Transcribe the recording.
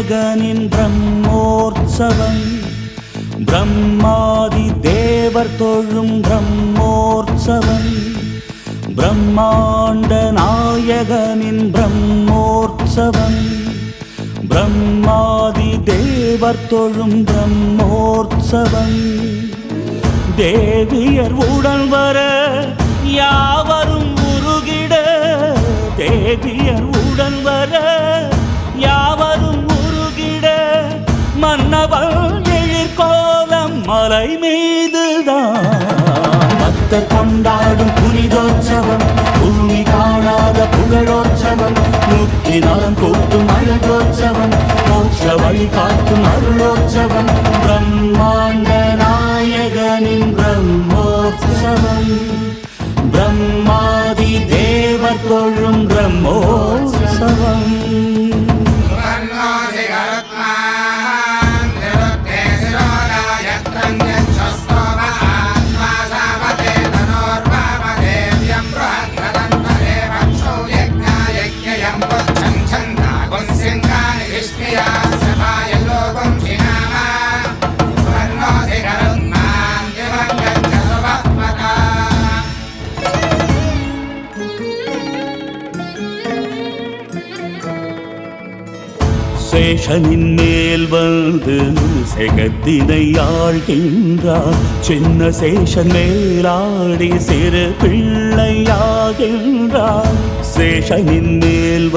நாயகனின் பிரம்மோற்சவம் பிரம்மாதி தேவர் தொழும் பிரம்மோற்சவம் பிரம்மாண்ட நாயகனின் பிரம்மோற்சவம் பிரம்மாதி தேவர் தொழும் பிரம்மோற்சவம் தேவியர் உடன் வர யாவரும் உருகிட தேவியர் உடன் வர யாவரும் உருகிட மன்னவன் எழிற்கோலம் மலை மீதுதான் பக்தர் கொண்டாடும் புனிதோற்சவம் பூமி காணாத புகழோற்சவம் முக்தி நலம் கூட்டும் அழகோற்சவம் மோட்ச வழி காட்டும் அருளோற்சவம் பிரம்மாண்ட நாயகனின் பிரம்மோற்சவம் பிரம்மாதி தேவர் தொழும் பிரம்மோற்சவம் சேஷனின் மேல் வந்து செகத்தினை ஆழ்கின்றார் சின்ன சேஷன் மேலாடி சிறு பிள்ளையாகின்றார் சேஷனின் மேல்